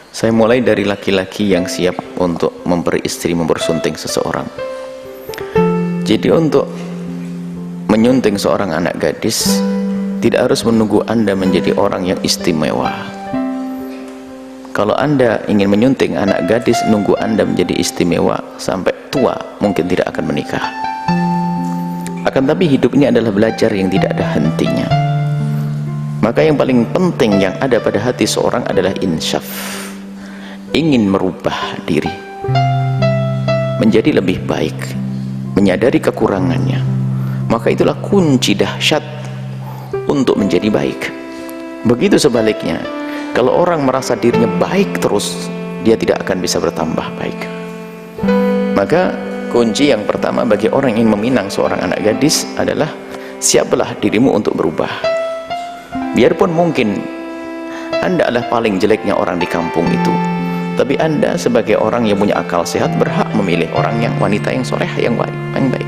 Saya mulai dari laki-laki yang siap untuk memberi istri mempersunting seseorang. Jadi untuk menyunting seorang anak gadis tidak harus menunggu Anda menjadi orang yang istimewa. Kalau Anda ingin menyunting anak gadis, nunggu Anda menjadi istimewa sampai tua, mungkin tidak akan menikah. Akan tapi hidup ini adalah belajar yang tidak ada hentinya. Maka yang paling penting yang ada pada hati seorang adalah insyaf, ingin merubah diri menjadi lebih baik, menyadari kekurangannya. Maka itulah kunci dahsyat untuk menjadi baik. Begitu sebaliknya, kalau orang merasa dirinya baik terus, dia tidak akan bisa bertambah baik. Maka kunci yang pertama bagi orang yang meminang seorang anak gadis adalah siaplah dirimu untuk berubah. Biarpun mungkin Anda adalah paling jeleknya orang di kampung itu, tapi Anda sebagai orang yang punya akal sehat berhak memilih orang yang wanita yang soleh, yang baik.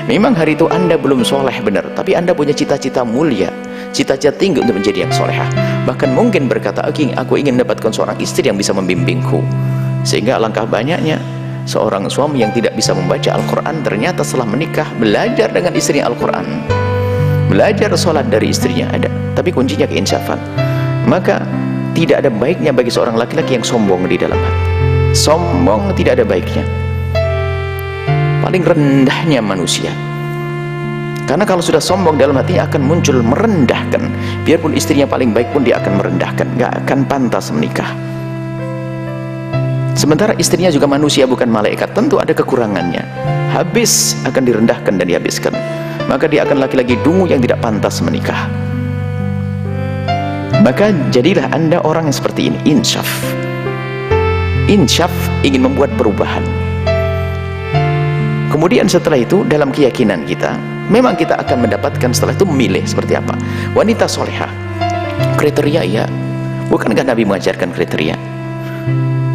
Memang hari itu Anda belum soleh benar, tapi Anda punya cita-cita mulia, cita-cita tinggi untuk menjadi yang solehah. Bahkan mungkin berkata, aku ingin mendapatkan seorang istri yang bisa membimbingku. Sehingga alangkah banyaknya seorang suami yang tidak bisa membaca Al-Quran ternyata setelah menikah belajar dengan istrinya Al-Quran, belajar sholat dari istrinya ada. Tapi kuncinya keinsyafan. Maka tidak ada baiknya bagi seorang laki-laki yang sombong di dalam hati. Sombong tidak ada baiknya, paling rendahnya manusia. Karena kalau sudah sombong dalam hatinya akan muncul merendahkan. Biarpun istrinya paling baik pun dia akan merendahkan, gak akan pantas menikah. Sementara istrinya juga manusia, bukan malaikat, tentu ada kekurangannya, habis akan direndahkan dan dihabiskan. Maka dia akan laki-laki dungu yang tidak pantas menikah. Maka jadilah Anda orang yang seperti ini, insyaf. Insyaf ingin membuat perubahan. Kemudian setelah itu dalam keyakinan kita, memang kita akan mendapatkan setelah itu memilih seperti apa wanita solehah. Kriteria ya, bukankah Nabi mengajarkan kriteria?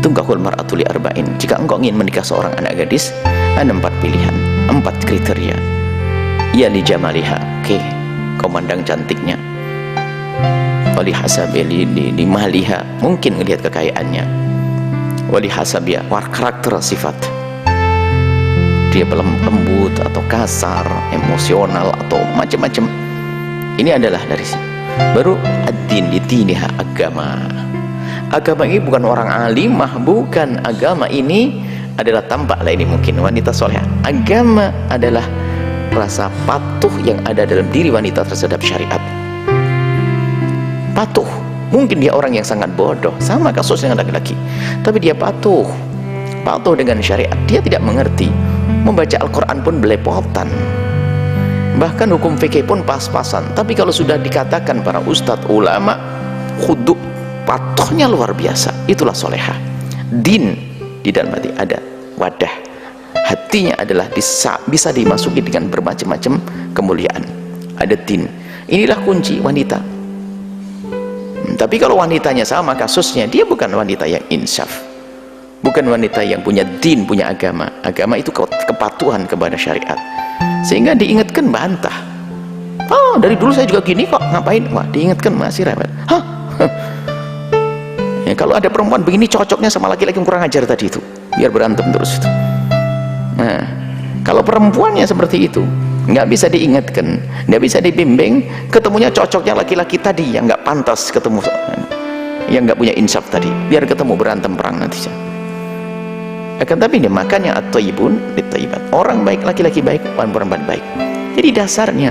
Tungkahul mar'atu li arba'in. Jika engkau ingin menikah seorang anak gadis, ada 4 pilihan, 4 kriteria. Ya li jamaliha, oke, kau mandang cantiknya. Wali hasabi li mahliha, mungkin melihat kekayaannya. Wali hasabiha, karakter sifat, dia lembut atau kasar, emosional atau macam-macam. Ini adalah dari sini. Baru ad-din lidiniha, agama. Agama ini bukan orang alimah, bukan. Agama ini adalah tampaklah ini mungkin wanita soleh. Agama adalah rasa patuh yang ada dalam diri wanita terhadap syariat. Patuh. Mungkin dia orang yang sangat bodoh, sama kasus dengan laki-laki, tapi dia patuh dengan syariat. Dia tidak mengerti, membaca Al-Quran pun belepotan, bahkan hukum fikih pun pas-pasan. Tapi kalau sudah dikatakan para ustadz ulama, khudu, patuhnya luar biasa. Itulah solehah. Din di dalam hati ada wadah, hatinya adalah bisa dimasuki dengan bermacam-macam kemuliaan. Ada din. Inilah kunci wanita. Tapi kalau wanitanya sama kasusnya, dia bukan wanita yang insyaf, bukan wanita yang punya din, punya agama. Agama itu kepatuhan kepada syariat, sehingga diingatkan bantah. Oh, dari dulu saya juga gini kok, ngapain? Wah, diingatkan masih rewel. Hah? Ya, kalau ada perempuan begini cocoknya sama laki-laki yang kurang ajar tadi itu, biar berantem terus itu. Nah, kalau perempuannya seperti itu, nggak bisa diingatkan, nggak bisa dibimbing, ketemunya cocoknya laki-laki tadi yang nggak pantas ketemu, yang nggak punya insaf tadi, biar ketemu berantem perang nanti. Akan tapi ini makanya at-thayyibun lit-thayyibat, orang baik, laki-laki baik, perempuan baik. Jadi dasarnya,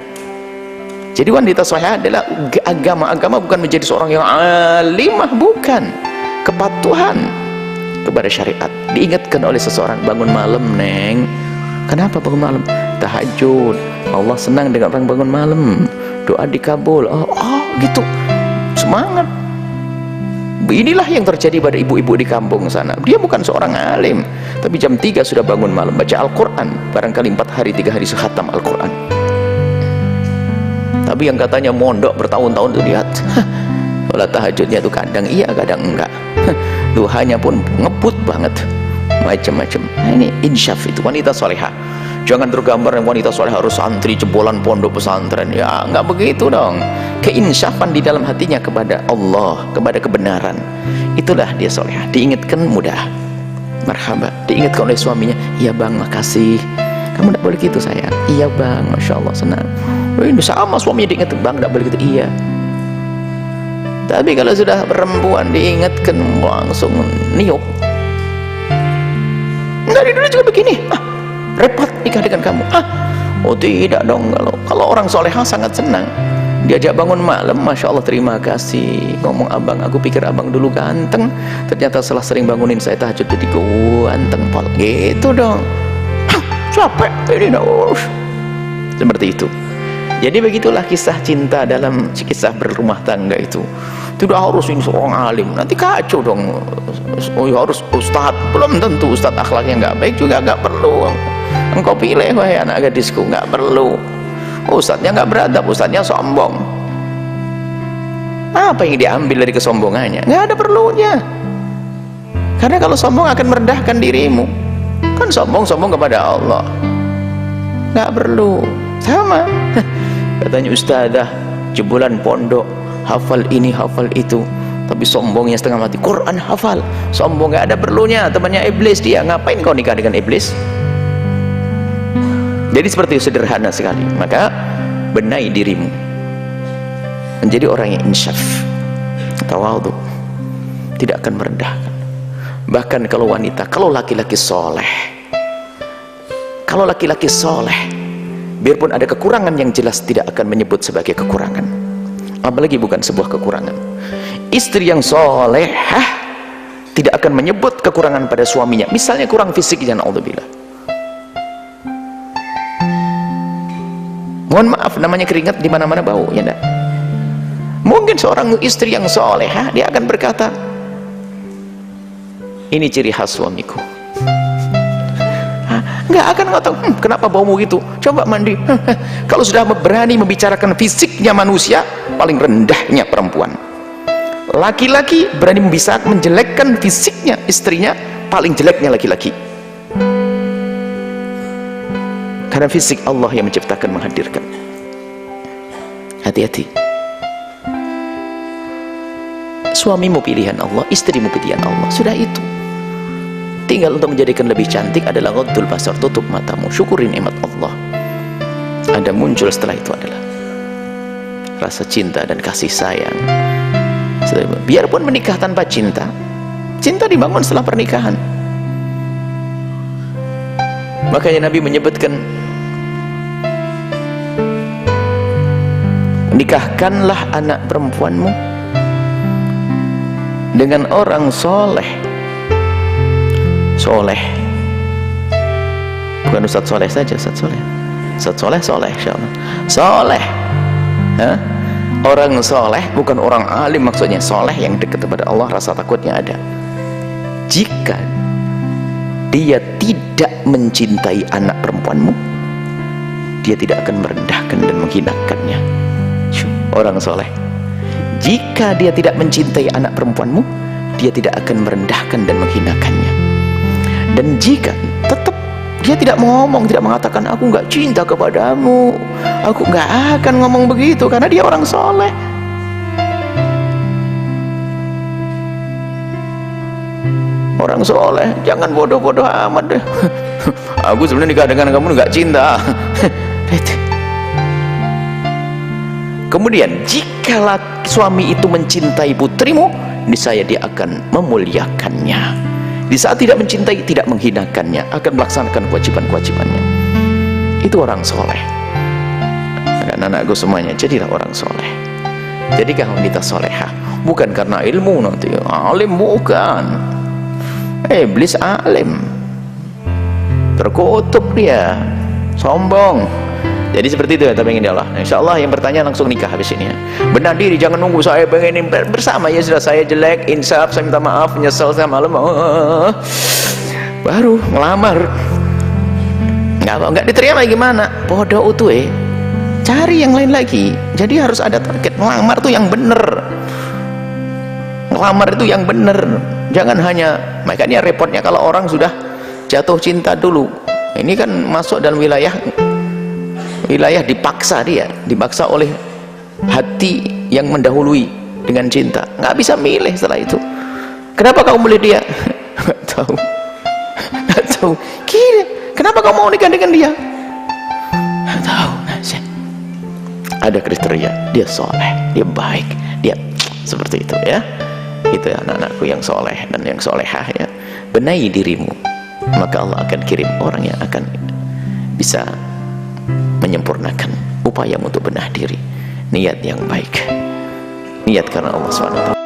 jadi wanita solehah adalah agama bukan menjadi seorang yang alimah, bukan, kepatuhan kepada syariat. Diingatkan oleh seseorang, bangun malam neng. Kenapa bangun malam? Tahajud. Allah senang dengan orang bangun malam, doa dikabul. Oh gitu, semangat. Inilah yang terjadi pada ibu-ibu di kampung sana. Dia bukan seorang alim, tapi jam 3 sudah bangun malam baca Al-Quran. Barangkali 4 hari 3 hari sekhatam Al-Quran. Tapi yang katanya mondok bertahun-tahun itu lihat, sholat tahajudnya itu kadang iya kadang enggak, duhanya pun ngebut banget, macam-macam. Nah, ini insyaf, itu wanita solehah. Jangan tergambar yang wanita soleh harus santri jebolan pondok pesantren. Ya nggak begitu dong. Keinsyafan di dalam hatinya kepada Allah, kepada kebenaran. itulah dia solehah. Diingatkan mudah, marhaba. Diingatkan oleh suaminya, iya bang makasih, kamu tidak boleh gitu sayang. Iya bang, masya Allah senang. Ini sama suaminya diingatkan, bang tidak boleh gitu. Iya. Tapi kalau sudah perempuan diingatkan langsung niup, dari dulu juga begini, repot nikah dengan kamu. Oh tidak dong. Kalau orang solehah sangat senang. Diajak bangun malam, masya Allah terima kasih. Ngomong abang, aku pikir abang dulu ganteng, ternyata setelah sering bangunin saya tahajud jadi ganteng pol. Gitu dong. Capek ini dong. Seperti itu. Jadi begitulah kisah cinta dalam kisah berumah tangga itu. Tidak harus ini seorang alim, nanti kacau dong. Oh harus ustadz, belum tentu ustadz akhlaknya nggak baik juga nggak perlu. Engkau pilih wahai anak gadisku, nggak perlu. Ustadznya nggak beradab, ustadznya sombong. Apa yang diambil dari kesombongannya? Nggak ada perlunya. Karena kalau sombong akan merendahkan dirimu. Kan sombong kepada Allah. Nggak perlu. Sama. Katanya ustadzah jebolan pondok, hafal ini hafal itu, tapi sombongnya setengah mati. Quran hafal, sombong, nggak ada perlunya. Temannya iblis dia. Ngapain kau nikah dengan iblis? Jadi seperti itu, sederhana sekali. Maka benahi dirimu menjadi orang yang insyaf, tawadhu, tidak akan merendahkan. Bahkan kalau wanita, kalau laki-laki soleh, biarpun ada kekurangan yang jelas tidak akan menyebut sebagai kekurangan, apalagi bukan sebuah kekurangan. Istri yang solehah tidak akan menyebut kekurangan pada suaminya. Misalnya kurang fisik, jangan naudzubillah. Mohon maaf, namanya keringat di mana-mana bau, ya enggak? Mungkin seorang istri yang solehah dia akan berkata, ini ciri khas suamiku. Nggak akan ngatakan, kenapa baumu gitu? Coba mandi. Kalau sudah berani membicarakan fisiknya manusia, paling rendahnya perempuan. Laki-laki berani menjelekkan fisiknya istrinya, paling jeleknya laki-laki. Karena fisik Allah yang menciptakan, menghadirkan. Hati-hati. Suamimu pilihan Allah, istrimu pilihan Allah. Sudah itu. Tinggal untuk menjadikan lebih cantik adalah ghaddul basar, tutup matamu, syukuri nikmat Allah. Ada muncul setelah itu adalah rasa cinta dan kasih sayang. Biarpun menikah tanpa cinta, cinta dibangun setelah pernikahan. Makanya Nabi menyebutkan, nikahkanlah anak perempuanmu dengan orang soleh. Soleh bukan Ustadz soleh saja, Ustadz soleh, Ustadz soleh, soleh insyaallah. Soleh, orang soleh, bukan orang alim maksudnya. Soleh yang dekat kepada Allah, rasa takutnya ada. Jika dia tidak mencintai anak perempuanmu, dia tidak akan merendahkan dan menghinakannya. Orang soleh, jika dia tidak mencintai anak perempuanmu, dia tidak akan merendahkan dan menghinakannya. Dan jika tetap dia tidak ngomong, tidak mengatakan aku nggak cinta kepadamu, aku nggak akan ngomong begitu, karena dia orang soleh. Orang soleh jangan bodoh-bodoh amat deh. Aku sebenarnya nikah dengan kamu nggak cinta. Kemudian jika suami itu mencintai putrimu, niscaya dia akan memuliakannya. Di saat tidak mencintai, tidak menghinakannya, akan melaksanakan kewajiban-kewajibannya. Itu orang soleh. Anak-anakku semuanya, jadilah orang soleh. Jadilah wanita solehah. Bukan karena ilmu nanti, alim bukan. Iblis alim, terkutuk dia, sombong. Jadi seperti itu ya, tapi ini Allah. Insya Allah yang bertanya langsung nikah habis ini ya. Benar diri, jangan nunggu saya pengen bersama ya sudah, saya jelek, insaf, saya minta maaf, menyesal saya malam, baru ngelamar. Nggak diterima gimana? Bodoh utuh cari yang lain lagi. Jadi harus ada target. Ngelamar tuh yang bener. Ngelamar itu yang bener. Jangan hanya, makanya repotnya kalau orang sudah jatuh cinta dulu. Ini kan masuk dalam wilayah dipaksa, dia dipaksa oleh hati yang mendahului dengan cinta, nggak bisa milih setelah itu. Kenapa kamu milih dia? Nggak tahu. Nggak tahu. Gila, kenapa kamu mau nikah dengan dia? Nggak tahu. Ada kriteria, dia soleh, dia baik, dia seperti itu ya. Itu ya anak-anakku yang soleh dan yang solehah ya. Benahi dirimu, maka Allah akan kirim orang yang akan bisa menyempurnakan upaya untuk benah diri. Niat yang baik, niat karena Allah SWT.